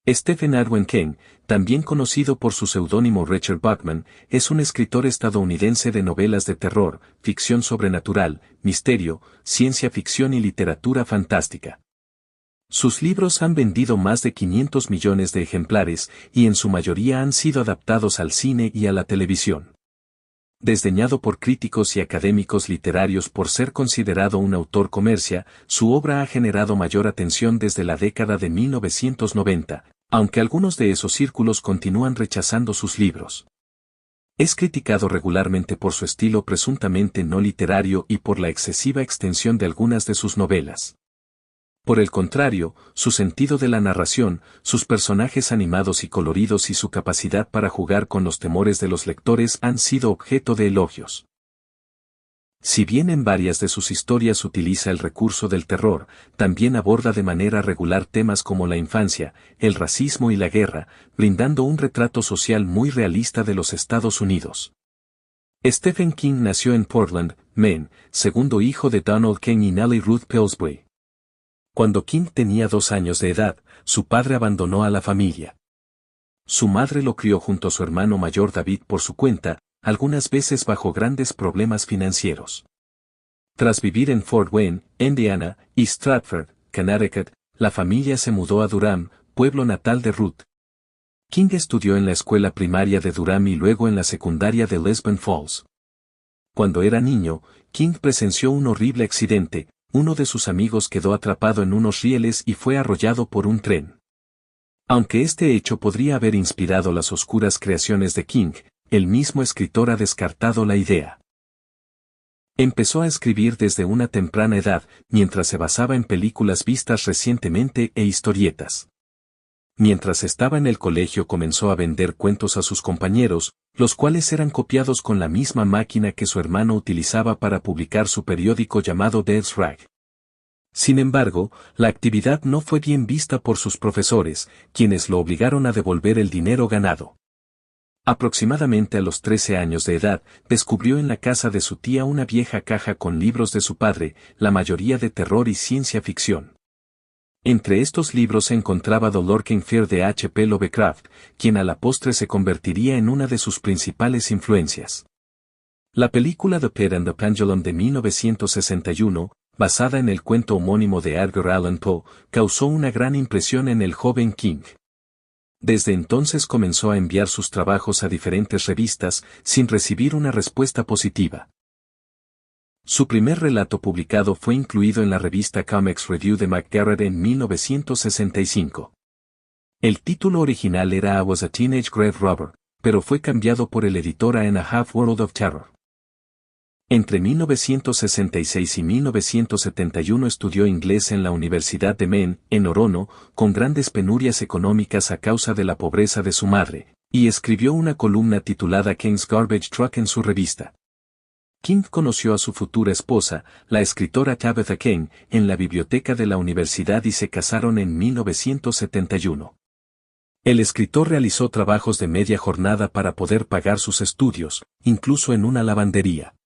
Stephen Erwin King, también conocido por su seudónimo Richard Bachman, es un escritor estadounidense de novelas de terror, ficción sobrenatural, misterio, ciencia ficción y literatura fantástica. Sus libros han vendido más de 500 millones de ejemplares y en su mayoría han sido adaptados al cine y a la televisión. Desdeñado por críticos y académicos literarios por ser considerado un autor comercia, su obra ha generado mayor atención desde la década de 1990, aunque algunos de esos círculos continúan rechazando sus libros. Es criticado regularmente por su estilo presuntamente no literario y por la excesiva extensión de algunas de sus novelas. Por el contrario, su sentido de la narración, sus personajes animados y coloridos y su capacidad para jugar con los temores de los lectores han sido objeto de elogios. Si bien en varias de sus historias utiliza el recurso del terror, también aborda de manera regular temas como la infancia, el racismo y la guerra, brindando un retrato social muy realista de los Estados Unidos. Stephen King nació en Portland, Maine, segundo hijo de Donald King y Nellie Ruth Pillsbury. Cuando King tenía 2 años de edad, su padre abandonó a la familia. Su madre lo crió junto a su hermano mayor David por su cuenta, algunas veces bajo grandes problemas financieros. Tras vivir en Fort Wayne, Indiana, y Stratford, Connecticut, la familia se mudó a Durham, pueblo natal de Ruth. King estudió en la escuela primaria de Durham y luego en la secundaria de Lisbon Falls. Cuando era niño, King presenció un horrible accidente. Uno de sus amigos quedó atrapado en unos rieles y fue arrollado por un tren. Aunque este hecho podría haber inspirado las oscuras creaciones de King, el mismo escritor ha descartado la idea. Empezó a escribir desde una temprana edad, mientras se basaba en películas vistas recientemente e historietas. Mientras estaba en el colegio comenzó a vender cuentos a sus compañeros, los cuales eran copiados con la misma máquina que su hermano utilizaba para publicar su periódico llamado Death's Rag. Sin embargo, la actividad no fue bien vista por sus profesores, quienes lo obligaron a devolver el dinero ganado. Aproximadamente a los 13 años de edad, descubrió en la casa de su tía una vieja caja con libros de su padre, la mayoría de terror y ciencia ficción. Entre estos libros se encontraba The Lurking Fear de H.P. Lovecraft, quien a la postre se convertiría en una de sus principales influencias. La película The Pit and the Pendulum de 1961, basada en el cuento homónimo de Edgar Allan Poe, causó una gran impresión en el joven King. Desde entonces comenzó a enviar sus trabajos a diferentes revistas, sin recibir una respuesta positiva. Su primer relato publicado fue incluido en la revista Comics Review de McGarrett en 1965. El título original era I Was a Teenage Grave Robber, pero fue cambiado por el editor a In a Half World of Terror. Entre 1966 y 1971 estudió inglés en la Universidad de Maine, en Orono, con grandes penurias económicas a causa de la pobreza de su madre, y escribió una columna titulada King's Garbage Truck en su revista. King conoció a su futura esposa, la escritora Tabitha King, en la biblioteca de la universidad y se casaron en 1971. El escritor realizó trabajos de media jornada para poder pagar sus estudios, incluso en una lavandería.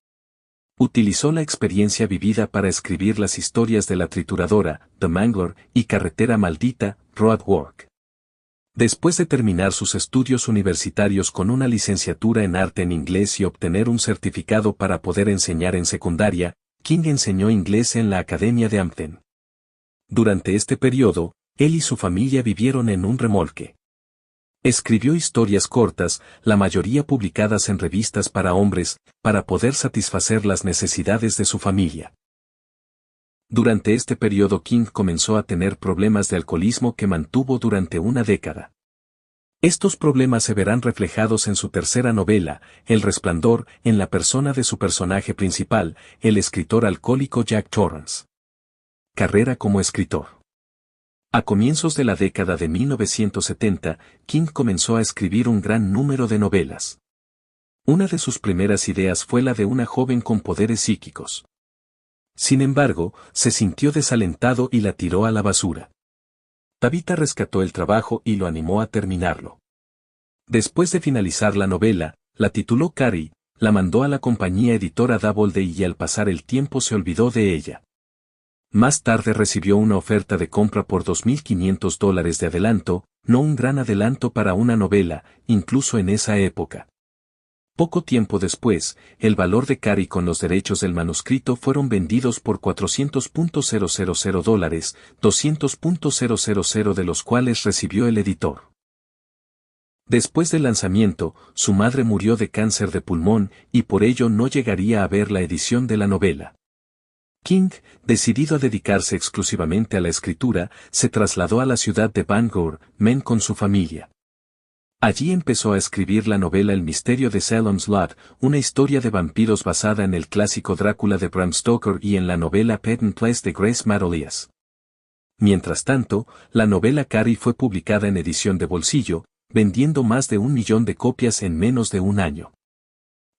Utilizó la experiencia vivida para escribir las historias de La Trituradora, The Mangler, y Carretera Maldita, Road Work. Después de terminar sus estudios universitarios con una licenciatura en arte en inglés y obtener un certificado para poder enseñar en secundaria, King enseñó inglés en la Academia de Hampden. Durante este periodo, él y su familia vivieron en un remolque. Escribió historias cortas, la mayoría publicadas en revistas para hombres, para poder satisfacer las necesidades de su familia. Durante este periodo King comenzó a tener problemas de alcoholismo que mantuvo durante una década. Estos problemas se verán reflejados en su tercera novela, El Resplandor, en la persona de su personaje principal, el escritor alcohólico Jack Torrance. Carrera como escritor. A comienzos de la década de 1970, King comenzó a escribir un gran número de novelas. Una de sus primeras ideas fue la de una joven con poderes psíquicos. Sin embargo, se sintió desalentado y la tiró a la basura. Tabitha rescató el trabajo y lo animó a terminarlo. Después de finalizar la novela, la tituló Carrie, la mandó a la compañía editora Doubleday y al pasar el tiempo se olvidó de ella. Más tarde recibió una oferta de compra por $2.500 de adelanto, no un gran adelanto para una novela, incluso en esa época. Poco tiempo después, el valor de Carey con los derechos del manuscrito fueron vendidos por $400,000, 200,000 de los cuales recibió el editor. Después del lanzamiento, su madre murió de cáncer de pulmón y por ello no llegaría a ver la edición de la novela. King, decidido a dedicarse exclusivamente a la escritura, se trasladó a la ciudad de Bangor, Maine con su familia. Allí empezó a escribir la novela El misterio de Salem's Lot, una historia de vampiros basada en el clásico Drácula de Bram Stoker y en la novela Penn Place de Grace Matolias. Mientras tanto, la novela Carey fue publicada en edición de bolsillo, vendiendo más de 1 millón de copias en menos de un año.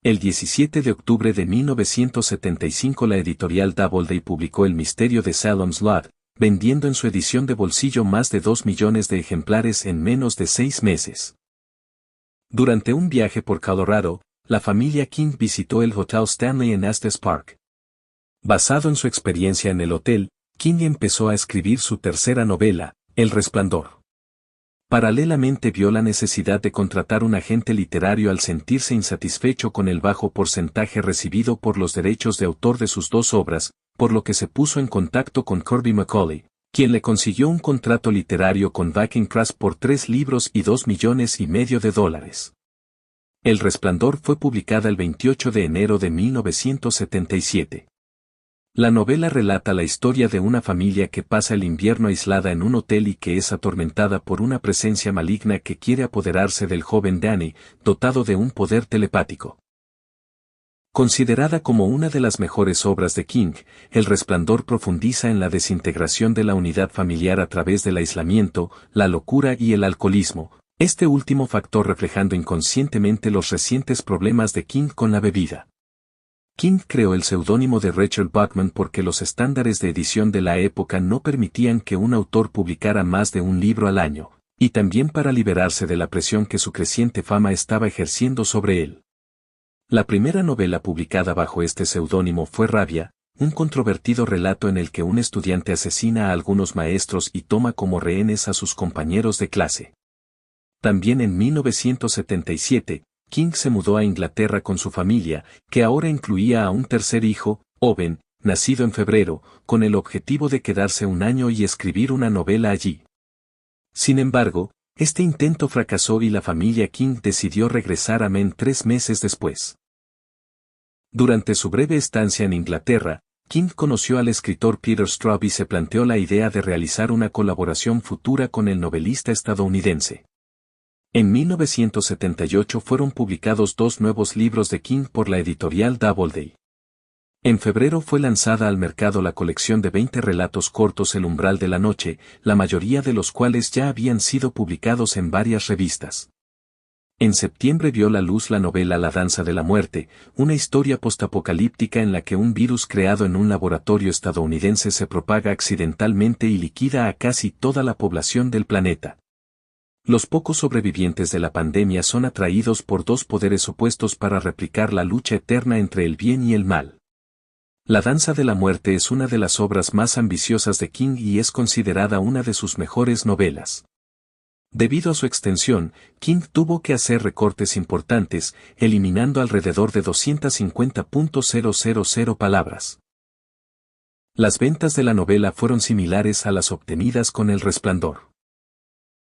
El 17 de octubre de 1975 la editorial Doubleday publicó El misterio de Salem's Lot, vendiendo en su edición de bolsillo más de 2 millones de ejemplares en menos de 6 meses. Durante un viaje por Colorado, la familia King visitó el Hotel Stanley en Estes Park. Basado en su experiencia en el hotel, King empezó a escribir su tercera novela, El Resplandor. Paralelamente vio la necesidad de contratar un agente literario al sentirse insatisfecho con el bajo porcentaje recibido por los derechos de autor de sus 2 obras, por lo que se puso en contacto con Kirby McCauley, quien le consiguió un contrato literario con Viking Press por 3 libros y $2,5 millones. El Resplandor fue publicada el 28 de enero de 1977. La novela relata la historia de una familia que pasa el invierno aislada en un hotel y que es atormentada por una presencia maligna que quiere apoderarse del joven Danny, dotado de un poder telepático. Considerada como una de las mejores obras de King, El Resplandor profundiza en la desintegración de la unidad familiar a través del aislamiento, la locura y el alcoholismo, este último factor reflejando inconscientemente los recientes problemas de King con la bebida. King creó el seudónimo de Rachel Bachman porque los estándares de edición de la época no permitían que un autor publicara más de un libro al año, y también para liberarse de la presión que su creciente fama estaba ejerciendo sobre él. La primera novela publicada bajo este seudónimo fue Rabia, un controvertido relato en el que un estudiante asesina a algunos maestros y toma como rehenes a sus compañeros de clase. También en 1977, King se mudó a Inglaterra con su familia, que ahora incluía a un tercer hijo, Owen, nacido en febrero, con el objetivo de quedarse un año y escribir una novela allí. Sin embargo, este intento fracasó y la familia King decidió regresar a Maine 3 meses después. Durante su breve estancia en Inglaterra, King conoció al escritor Peter Straub y se planteó la idea de realizar una colaboración futura con el novelista estadounidense. En 1978 fueron publicados 2 nuevos libros de King por la editorial Doubleday. En febrero fue lanzada al mercado la colección de 20 relatos cortos El umbral de la noche, la mayoría de los cuales ya habían sido publicados en varias revistas. En septiembre vio la luz la novela La danza de la muerte, una historia postapocalíptica en la que un virus creado en un laboratorio estadounidense se propaga accidentalmente y liquida a casi toda la población del planeta. Los pocos sobrevivientes de la pandemia son atraídos por 2 poderes opuestos para replicar la lucha eterna entre el bien y el mal. La danza de la muerte es una de las obras más ambiciosas de King y es considerada una de sus mejores novelas. Debido a su extensión, King tuvo que hacer recortes importantes, eliminando alrededor de 250,000 palabras. Las ventas de la novela fueron similares a las obtenidas con El Resplandor.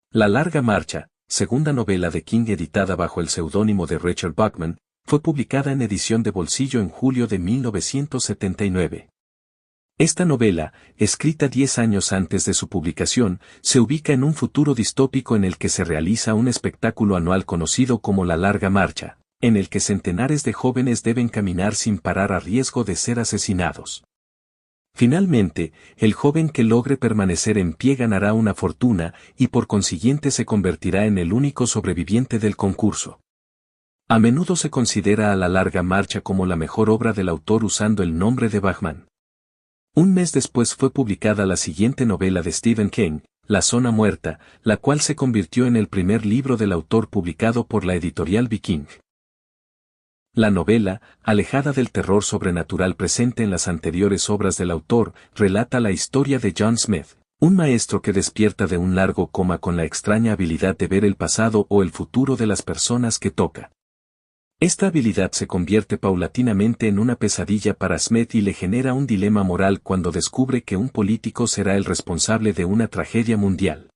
La larga marcha, segunda novela de King editada bajo el seudónimo de Rachel Bachman, fue publicada en edición de bolsillo en julio de 1979. Esta novela, escrita 10 años antes de su publicación, se ubica en un futuro distópico en el que se realiza un espectáculo anual conocido como la Larga Marcha, en el que centenares de jóvenes deben caminar sin parar a riesgo de ser asesinados. Finalmente, el joven que logre permanecer en pie ganará una fortuna y por consiguiente se convertirá en el único sobreviviente del concurso. A menudo se considera a La Larga Marcha como la mejor obra del autor usando el nombre de Bachman. Un mes después fue publicada la siguiente novela de Stephen King, La Zona Muerta, la cual se convirtió en el primer libro del autor publicado por la editorial Viking. La novela, alejada del terror sobrenatural presente en las anteriores obras del autor, relata la historia de John Smith, Un maestro que despierta de un largo coma con la extraña habilidad de ver el pasado o el futuro de las personas que toca. Esta habilidad se convierte paulatinamente en una pesadilla para Smith y le genera un dilema moral cuando descubre que un político será el responsable de una tragedia mundial.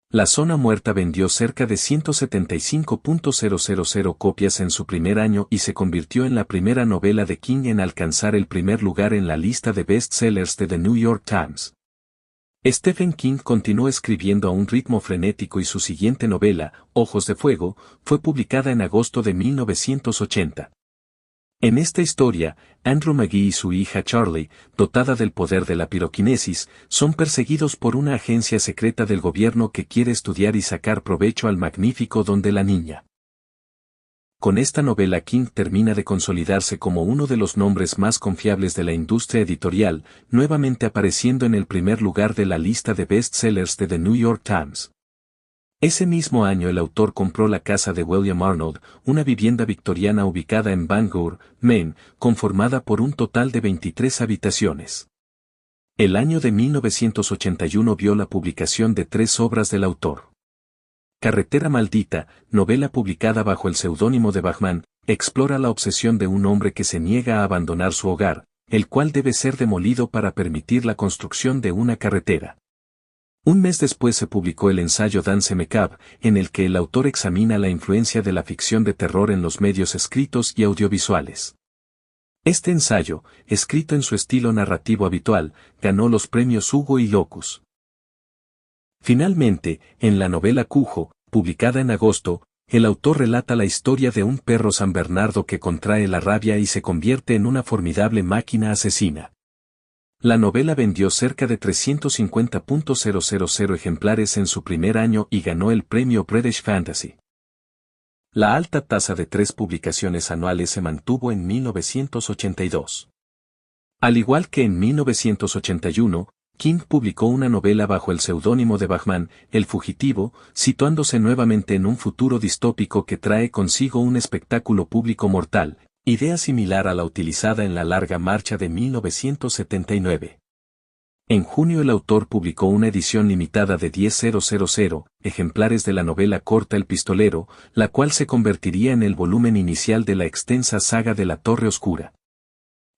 La Zona Muerta vendió cerca de 175.000 copias en su primer año y se convirtió en la primera novela de King en alcanzar el primer lugar en la lista de bestsellers de The New York Times. Stephen King continuó escribiendo a un ritmo frenético y su siguiente novela, Ojos de Fuego, fue publicada en agosto de 1980. En esta historia, Andrew McGee y su hija Charlie, dotada del poder de la piroquinesis, son perseguidos por una agencia secreta del gobierno que quiere estudiar y sacar provecho al magnífico don de la niña. Con esta novela King termina de consolidarse como uno de los nombres más confiables de la industria editorial, nuevamente apareciendo en el primer lugar de la lista de bestsellers de The New York Times. Ese mismo año el autor compró la casa de William Arnold, una vivienda victoriana ubicada en Bangor, Maine, conformada por un total de 23 habitaciones. El año de 1981 vio la publicación de 3 obras del autor. Carretera Maldita, novela publicada bajo el seudónimo de Bachman, explora la obsesión de un hombre que se niega a abandonar su hogar, el cual debe ser demolido para permitir la construcción de una carretera. Un mes después se publicó el ensayo Danse Macabre, en el que el autor examina la influencia de la ficción de terror en los medios escritos y audiovisuales. Este ensayo, escrito en su estilo narrativo habitual, ganó los premios Hugo y Locus. Finalmente, en la novela Cujo, publicada en agosto, el autor relata la historia de un perro San Bernardo que contrae la rabia y se convierte en una formidable máquina asesina. La novela vendió cerca de 350.000 ejemplares en su primer año y ganó el premio British Fantasy. La alta tasa de 3 publicaciones anuales se mantuvo en 1982. Al igual que en 1981, King publicó una novela bajo el seudónimo de Bachman, El Fugitivo, situándose nuevamente en un futuro distópico que trae consigo un espectáculo público mortal, idea similar a la utilizada en La Larga Marcha de 1979. En junio el autor publicó una edición limitada de 10.000 ejemplares de la novela corta El Pistolero, la cual se convertiría en el volumen inicial de la extensa saga de La Torre Oscura.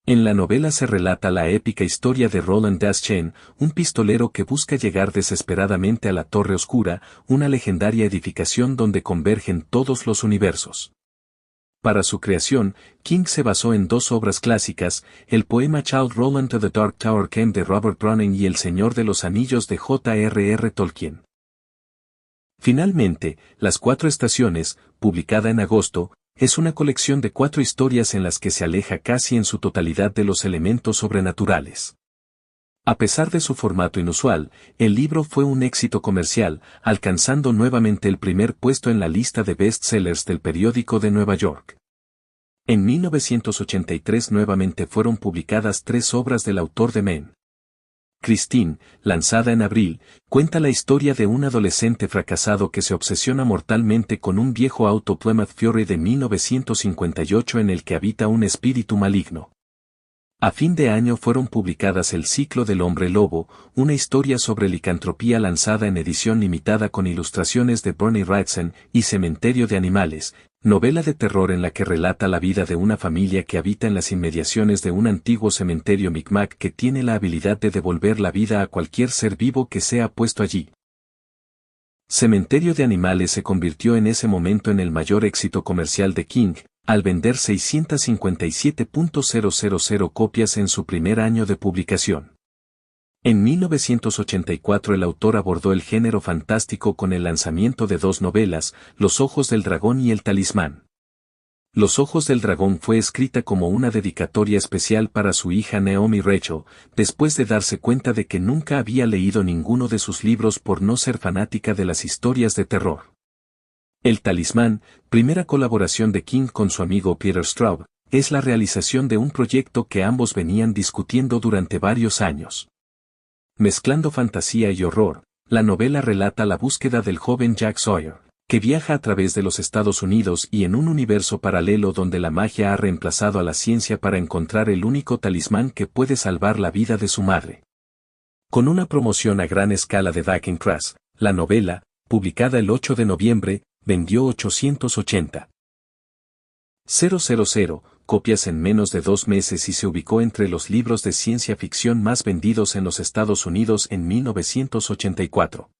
En la novela se relata la épica historia de Roland Deschain, un pistolero que busca llegar desesperadamente a la Torre Oscura, una legendaria edificación donde convergen todos los universos. Para su creación, King se basó en 2 obras clásicas, el poema Childe Roland to the Dark Tower Came de Robert Browning y El Señor de los Anillos de J.R.R. Tolkien. Finalmente, Las 4 Estaciones, publicada en agosto, es una colección de 4 historias en las que se aleja casi en su totalidad de los elementos sobrenaturales. A pesar de su formato inusual, el libro fue un éxito comercial, alcanzando nuevamente el primer puesto en la lista de bestsellers del periódico de Nueva York. En 1983 nuevamente fueron publicadas 3 obras del autor de Men. Christine, lanzada en abril, cuenta la historia de un adolescente fracasado que se obsesiona mortalmente con un viejo auto Plymouth Fury de 1958 en el que habita un espíritu maligno. A fin de año fueron publicadas El Ciclo del Hombre Lobo, una historia sobre licantropía lanzada en edición limitada con ilustraciones de Bernie Wrightson, y Cementerio de Animales, novela de terror en la que relata la vida de una familia que habita en las inmediaciones de un antiguo cementerio Micmac que tiene la habilidad de devolver la vida a cualquier ser vivo que sea puesto allí. Cementerio de Animales se convirtió en ese momento en el mayor éxito comercial de King, al vender 657.000 copias en su primer año de publicación. En 1984 el autor abordó el género fantástico con el lanzamiento de 2 novelas, Los Ojos del Dragón y El Talismán. Los Ojos del Dragón fue escrita como una dedicatoria especial para su hija Naomi Rachel, después de darse cuenta de que nunca había leído ninguno de sus libros por no ser fanática de las historias de terror. El Talismán, primera colaboración de King con su amigo Peter Straub, es la realización de un proyecto que ambos venían discutiendo durante varios años. Mezclando fantasía y horror, la novela relata la búsqueda del joven Jack Sawyer, que viaja a través de los Estados Unidos y en un universo paralelo donde la magia ha reemplazado a la ciencia para encontrar el único talismán que puede salvar la vida de su madre. Con una promoción a gran escala de Backing Crash, la novela, publicada el 8 de noviembre, vendió 880,000 copias en menos de 2 meses y se ubicó entre los libros de ciencia ficción más vendidos en los Estados Unidos en 1984.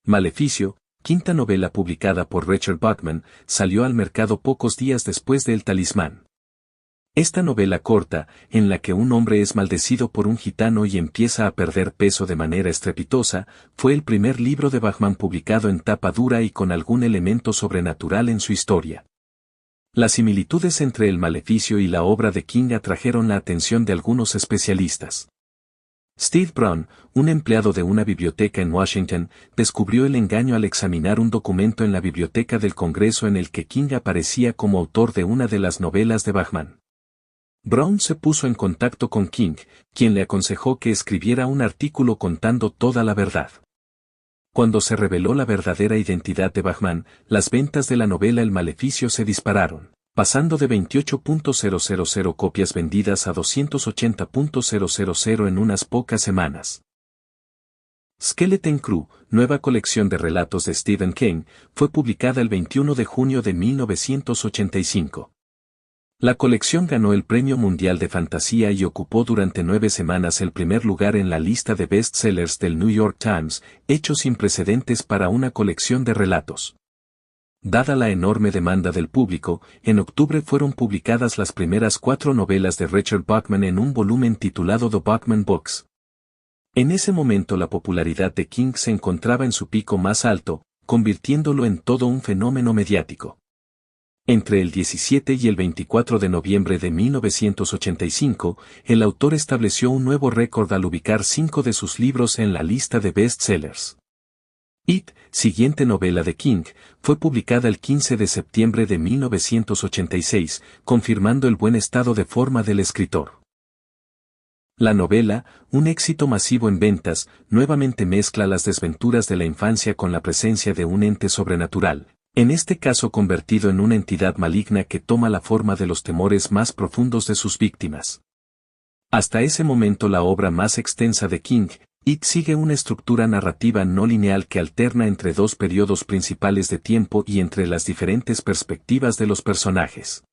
Maleficio, quinta novela publicada por Richard Bachman, salió al mercado pocos días después de El Talismán. Esta novela corta, en la que un hombre es maldecido por un gitano y empieza a perder peso de manera estrepitosa, fue el primer libro de Bachman publicado en tapa dura y con algún elemento sobrenatural en su historia. Las similitudes entre El Maleficio y la obra de King atrajeron la atención de algunos especialistas. Steve Brown, un empleado de una biblioteca en Washington, descubrió el engaño al examinar un documento en la Biblioteca del Congreso en el que King aparecía como autor de una de las novelas de Bachman. Brown se puso en contacto con King, quien le aconsejó que escribiera un artículo contando toda la verdad. Cuando se reveló la verdadera identidad de Bachman, las ventas de la novela El Maleficio se dispararon, pasando de 28,000 copias vendidas a 280,000 en unas pocas semanas. Skeleton Crew, nueva colección de relatos de Stephen King, fue publicada el 21 de junio de 1985. La colección ganó el Premio Mundial de Fantasía y ocupó durante 9 semanas el primer lugar en la lista de bestsellers del New York Times, hecho sin precedentes para una colección de relatos. Dada la enorme demanda del público, en octubre fueron publicadas las primeras 4 novelas de Richard Bachman en un volumen titulado The Bachman Books. En ese momento la popularidad de King se encontraba en su pico más alto, convirtiéndolo en todo un fenómeno mediático. Entre el 17 y el 24 de noviembre de 1985, el autor estableció un nuevo récord al ubicar 5 de sus libros en la lista de bestsellers. It, siguiente novela de King, fue publicada el 15 de septiembre de 1986, confirmando el buen estado de forma del escritor. La novela, un éxito masivo en ventas, nuevamente mezcla las desventuras de la infancia con la presencia de un ente sobrenatural, en este caso convertido en una entidad maligna que toma la forma de los temores más profundos de sus víctimas. Hasta ese momento la obra más extensa de King, It sigue una estructura narrativa no lineal que alterna entre 2 periodos principales de tiempo y entre las diferentes perspectivas de los personajes.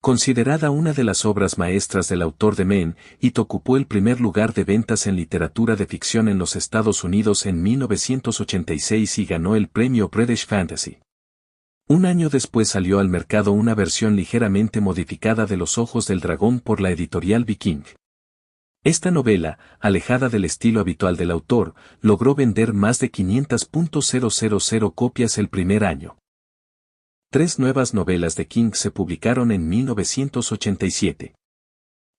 Considerada una de las obras maestras del autor de Men, It ocupó el primer lugar de ventas en literatura de ficción en los Estados Unidos en 1986 y ganó el premio British Fantasy. Un año después salió al mercado una versión ligeramente modificada de Los Ojos del Dragón por la editorial Viking. Esta novela, alejada del estilo habitual del autor, logró vender más de 500,000 copias el primer año. 3 nuevas novelas de King se publicaron en 1987.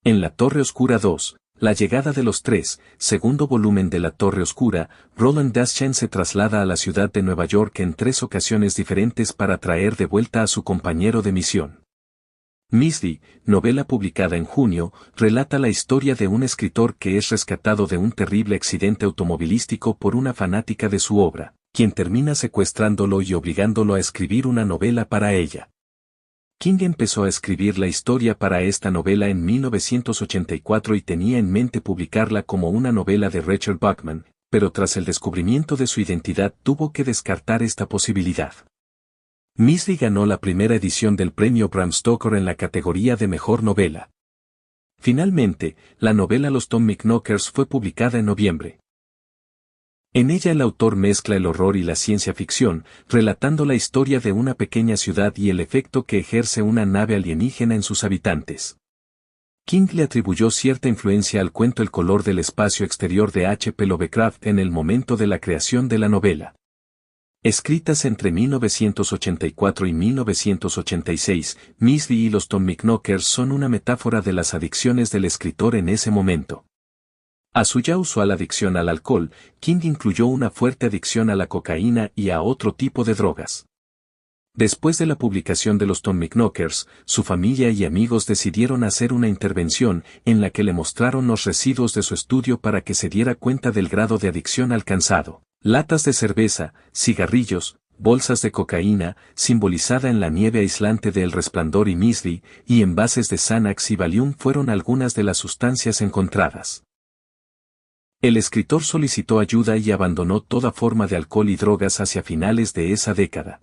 En La Torre Oscura 2, La llegada de los 3, segundo volumen de La Torre Oscura, Roland Deschain se traslada a la ciudad de Nueva York en 3 ocasiones diferentes para traer de vuelta a su compañero de misión. Misty, novela publicada en junio, relata la historia de un escritor que es rescatado de un terrible accidente automovilístico por una fanática de su obra, quien termina secuestrándolo y obligándolo a escribir una novela para ella. King empezó a escribir la historia para esta novela en 1984 y tenía en mente publicarla como una novela de Richard Bachman, pero tras el descubrimiento de su identidad tuvo que descartar esta posibilidad. Misty ganó la primera edición del premio Bram Stoker en la categoría de Mejor Novela. Finalmente, la novela Los Tom McKnockers fue publicada en noviembre. En ella el autor mezcla el horror y la ciencia ficción, relatando la historia de una pequeña ciudad y el efecto que ejerce una nave alienígena en sus habitantes. King le atribuyó cierta influencia al cuento El color del espacio exterior de H.P. Lovecraft en el momento de la creación de la novela. Escritas entre 1984 y 1986, Misty y Los Tom McKnockers son una metáfora de las adicciones del escritor en ese momento. A su ya usual adicción al alcohol, King incluyó una fuerte adicción a la cocaína y a otro tipo de drogas. Después de la publicación de Los Tom McKnockers, su familia y amigos decidieron hacer una intervención en la que le mostraron los residuos de su estudio para que se diera cuenta del grado de adicción alcanzado. Latas de cerveza, cigarrillos, bolsas de cocaína, simbolizada en la nieve aislante de El Resplandor y Misty, y envases de Xanax y Valium fueron algunas de las sustancias encontradas. El escritor solicitó ayuda y abandonó toda forma de alcohol y drogas hacia finales de esa década.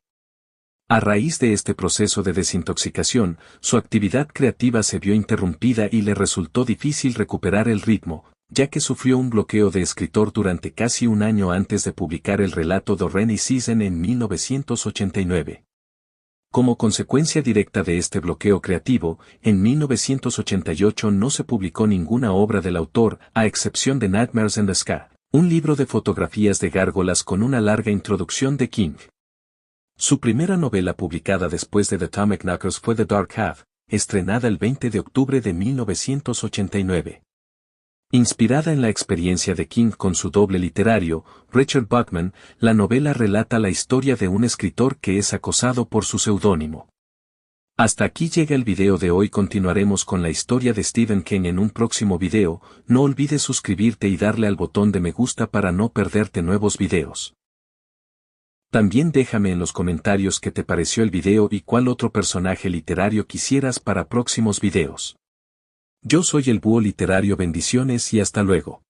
A raíz de este proceso de desintoxicación, su actividad creativa se vio interrumpida y le resultó difícil recuperar el ritmo, ya que sufrió un bloqueo de escritor durante casi un año antes de publicar el relato The Rainy Season en 1989. Como consecuencia directa de este bloqueo creativo, en 1988 no se publicó ninguna obra del autor, a excepción de Nightmares in the Sky, un libro de fotografías de gárgolas con una larga introducción de King. Su primera novela publicada después de The Atomic Knockers fue The Dark Half, estrenada el 20 de octubre de 1989. Inspirada en la experiencia de King con su doble literario, Richard Bachman, la novela relata la historia de un escritor que es acosado por su seudónimo. Hasta aquí llega el video de hoy. Continuaremos con la historia de Stephen King en un próximo video. No olvides suscribirte y darle al botón de me gusta para no perderte nuevos videos. También déjame en los comentarios qué te pareció el video y cuál otro personaje literario quisieras para próximos videos. Yo soy el Búho Literario. Bendiciones y hasta luego.